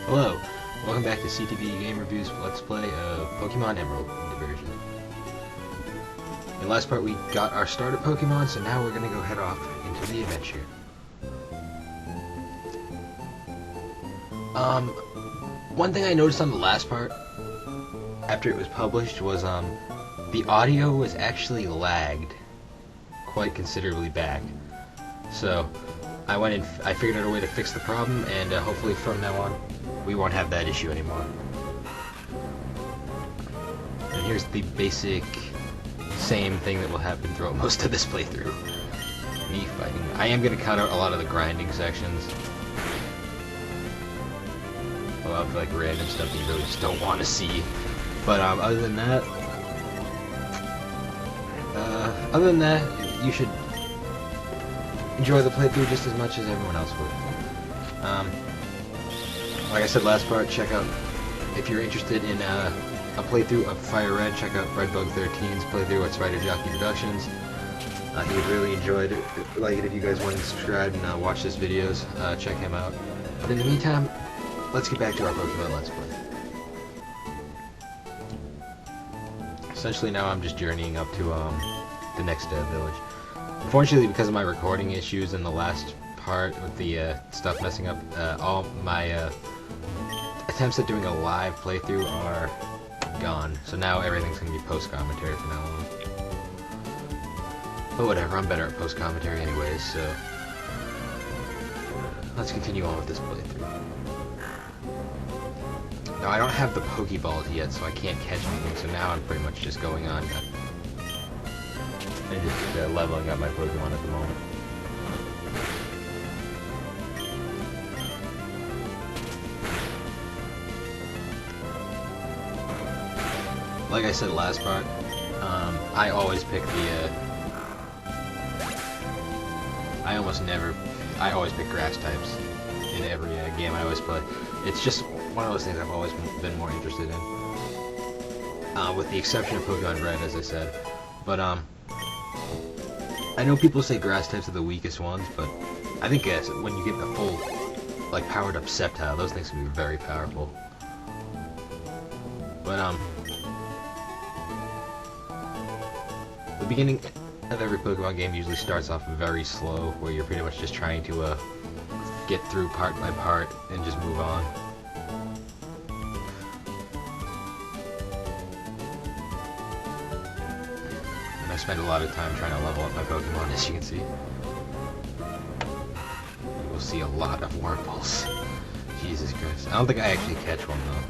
Hello, welcome back to CTV Game Reviews Let's Play of Pokemon Emerald version. In the last part we got our starter Pokemon, so now we're gonna go head off into the adventure. One thing I noticed on the last part, after it was published, was the audio was actually lagged quite considerably back. So I went and I figured out a way to fix the problem, and hopefully from now on we won't have that issue anymore. And here's the basic same thing that will happen throughout most of this playthrough. Me fighting. I am going to cut out a lot of the grinding sections. A lot of like random stuff that you really just don't want to see. But other than that, you should enjoy the playthrough just as much as everyone else would. Like I said last part, check out, if you're interested in a playthrough of Fire Red, check out Redbug 13's playthrough at Spider Jockey Productions. He would really enjoy it, like it if you guys want to subscribe and watch his videos, check him out. But in the meantime, let's get back to our Pokemon Let's Play. Essentially now I'm just journeying up to the next village. Unfortunately, because of my recording issues in the last part with the stuff messing up, all my attempts at doing a live playthrough are gone. So now everything's going to be post-commentary from now on. But whatever, I'm better at post-commentary anyways, so let's continue on with this playthrough. Now I don't have the Pokeballs yet, so I can't catch anything, so now I'm pretty much just going on and just leveling up my Pokemon at the moment. Like I said last part, I always pick the, I always pick grass types in every game I always play. It's just one of those things I've always been more interested in. With the exception of Pokemon Red, as I said. But, I know people say grass types are the weakest ones, but I think when you get the full, like, powered up Sceptile, those things can be very powerful. But, the beginning of every Pokemon game usually starts off very slow, where you're pretty much just trying to, get through part by part and just move on. And I spend a lot of time trying to level up my Pokemon, as you can see. You will see a lot of Wurmples. Jesus Christ. I don't think I actually catch one though.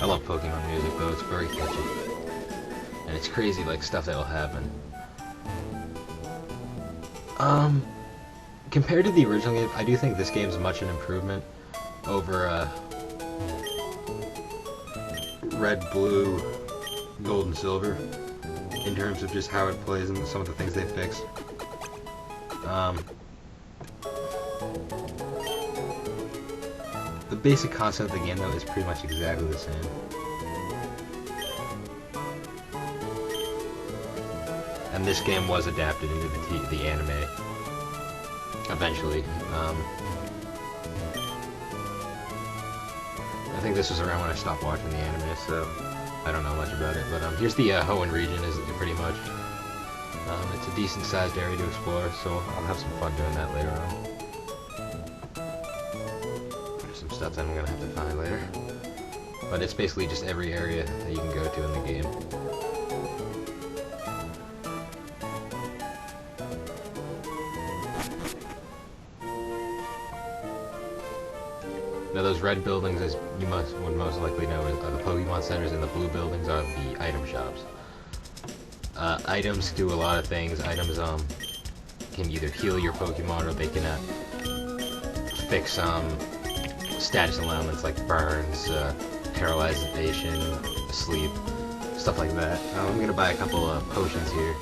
I love Pokemon music though, it's very catchy. And it's crazy, like, stuff that'll happen. Compared to the original game, I do think this game's much an improvement over, Red, Blue, Gold, and Silver, in terms of just how it plays and some of the things they fixed. The basic concept of the game, though, is pretty much exactly the same. And this game was adapted into the anime eventually. I think this was around when I stopped watching the anime, so I don't know much about it. But here's the Hoenn region, is pretty much. It's a decent-sized area to explore, so I'll have some fun doing that later on. Stuff that I'm gonna have to find later, but it's basically just every area that you can go to in the game. Now those red buildings, as you would most likely know, are the Pokemon centers, and the blue buildings are the item shops. Items do a lot of things. Items can either heal your Pokemon, or they can fix status ailments like burns, paralyzation, sleep, stuff like that. I'm gonna buy a couple of potions here,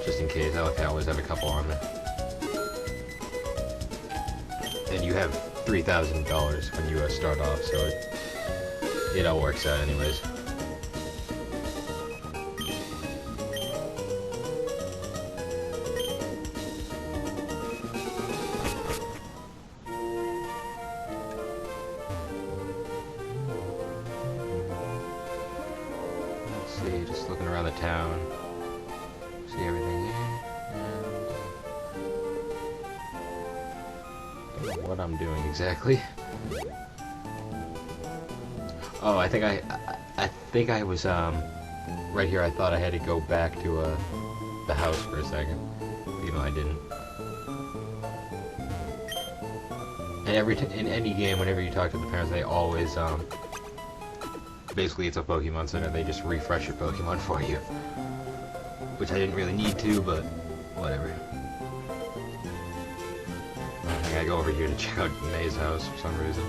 just in case. I like to always have a couple on me. And you have $3,000 when you start off, so it all works out anyways. see, just looking around the town. See everything here. And what I'm doing exactly. Oh, I think I was right here. I thought I had to go back to the house for a second, even though I didn't. And in any game, whenever you talk to the parents, they always basically it's a Pokemon Center. They just refresh your Pokemon for you, which I didn't really need to, but whatever. I gotta go over here to check out May's house for some reason,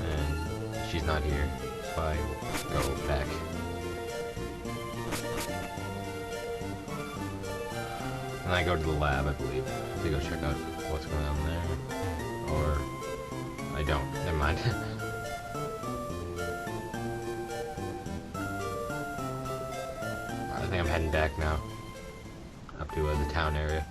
and she's not here, so I go back. And I go to the lab, I believe, to go check out what's going on there. Or I don't. Never mind. I think I'm heading back now, up to the town area.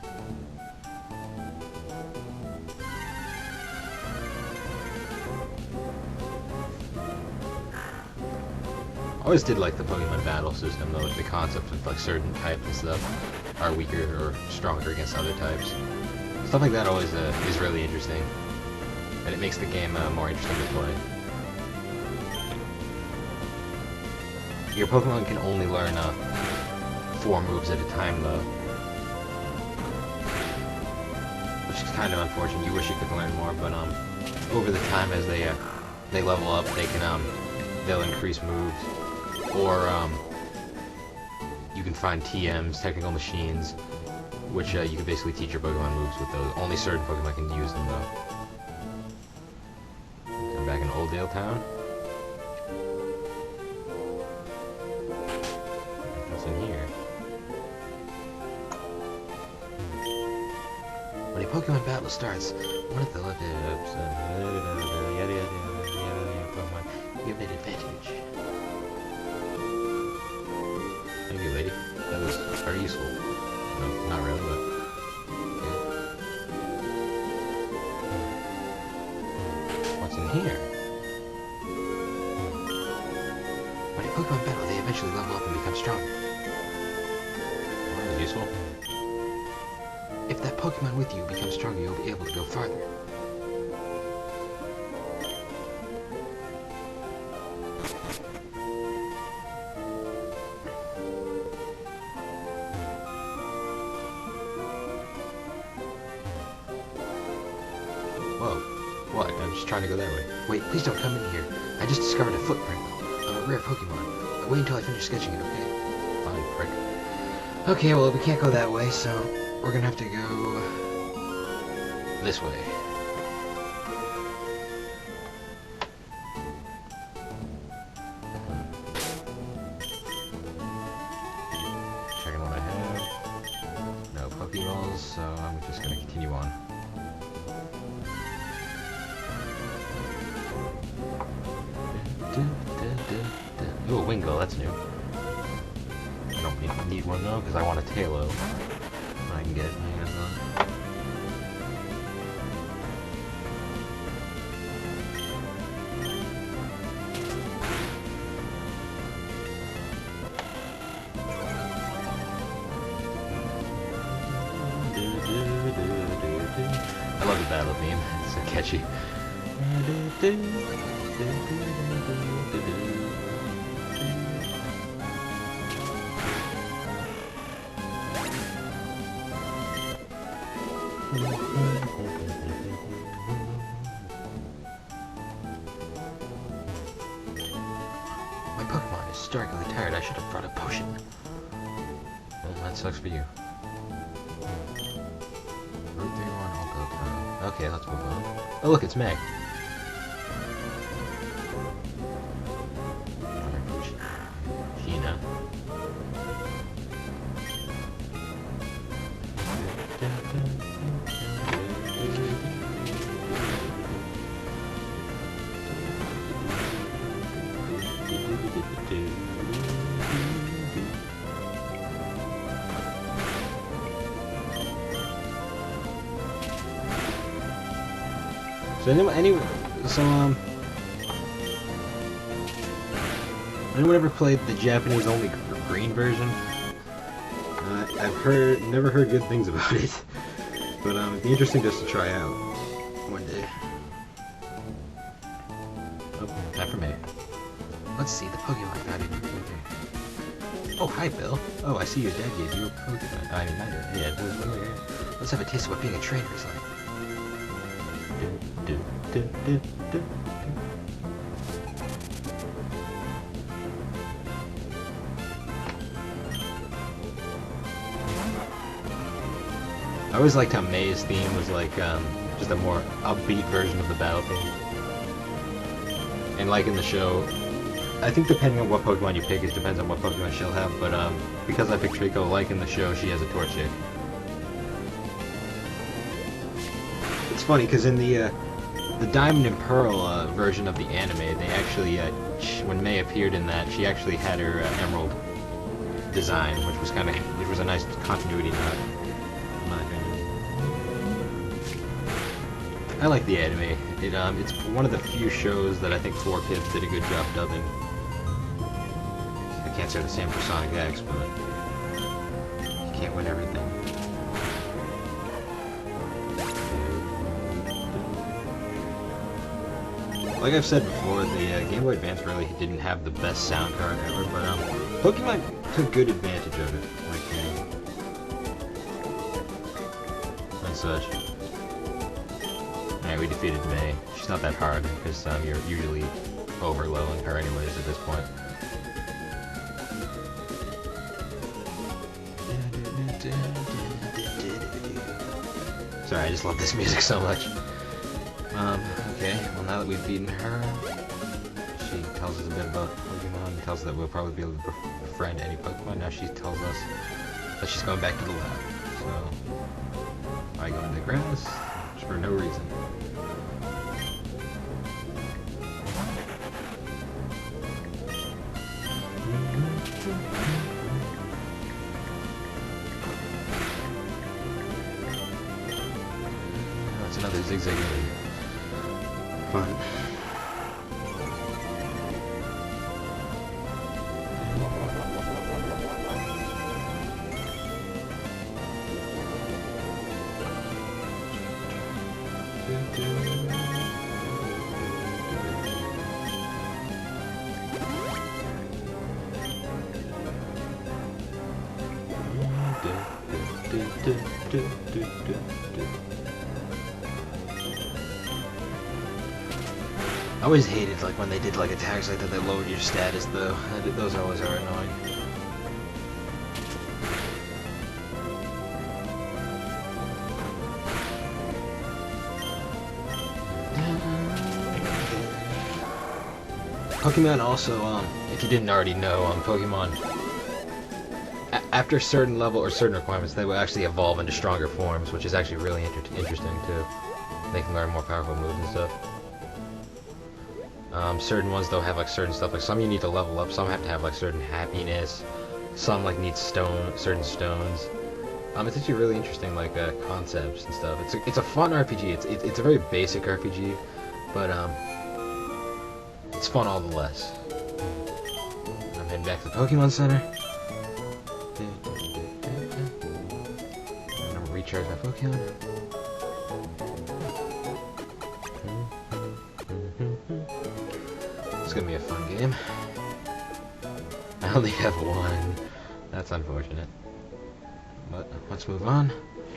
I always did like the Pokemon battle system, though, with the concept of like certain types and stuff are weaker or stronger against other types. Stuff like that always is really interesting, and it makes the game more interesting to play. Your Pokemon can only learn 4 moves at a time, though, which is kind of unfortunate. You wish you could learn more, but over the time as they level up, they'll increase moves, or you can find TMs, technical machines, which you can basically teach your Pokemon moves with those. Only certain Pokemon can use them, though. I'm back in Oldale Town. What's in here? When a Pokemon battle starts, one of the Pokemon give it advantage. Thank you, lady. That was very useful. No, not really, but okay. What's in here? When a Pokemon battle, they eventually level up and become stronger. Well, that was useful. If that Pokemon with you becomes stronger, you'll be able to go farther. Whoa. What? I'm just trying to go that way. Wait, please don't come in here. I just discovered a footprint of a rare Pokemon. Wait until I finish sketching it, okay? Fine, prick. Okay, well, we can't go that way, so we're gonna have to go this way. Checking what I have. No Pokeballs, so I'm just gonna continue on. Ooh, a Wingull, that's new. I don't need one though, because I want a Tailo. I can get my hands on. I love the battle theme, it's so catchy. My Pokemon is starkly tired. I should have brought a potion. Well, that sucks for you. Route 31, Oldale Town. Okay, let's move on. Oh, look, it's Meg. Gina. So Anyone ever played the Japanese only green version? I've never heard good things about it, but it'd be interesting just to try out one day. Oh, not for me. Let's see the Pokemon found in. Oh, hi, Bill. Oh, I see your dad gave you a Pokemon. I mean, yeah, it was weird. Let's have a taste of what being a trainer is like. I always liked how May's theme was like just a more upbeat version of the battle theme. And like in the show, I think depending on what Pokemon you pick, it depends on what Pokemon she'll have, but because I picked Trico, like in the show, she has a Torchic. It's funny, because in the Diamond and Pearl version of the anime, they actually, when May appeared in that, she actually had her Emerald design, which was a nice continuity nod, in my opinion. I like the anime. It's one of the few shows that I think 4Kids did a good job dubbing. I can't say the same for Sonic X, but you can't win everything. Like I've said before, the Game Boy Advance really didn't have the best sound card ever, but Pokemon took good advantage of it, and such. Alright, we defeated May. She's not that hard, because you're usually over-leveling her anyways at this point. Sorry, I just love this music so much. Okay, well now that we've beaten her, she tells us a bit about Pokemon, tells us that we'll probably be able to befriend any Pokemon. Now she tells us that she's going back to the lab. So, I go into the grass, just for no reason. That's another zigzag. Fun. I always hated like when they did like attacks like that that lowered your status though. Those always are annoying. Pokemon also, if you didn't already know, Pokemon, after a certain level or certain requirements, they will actually evolve into stronger forms, which is actually really interesting too. They can learn more powerful moves and stuff. Certain ones though have like certain stuff, like some you need to level up, some have to have like certain happiness, some like need certain stones. It's actually really interesting, like concepts and stuff. It's a fun RPG. It's a very basic RPG, but it's fun all the less. I'm heading back to the Pokemon Center. I'm gonna recharge my Pokemon. It's gonna be a fun game. I only have one. That's unfortunate. But let's move on.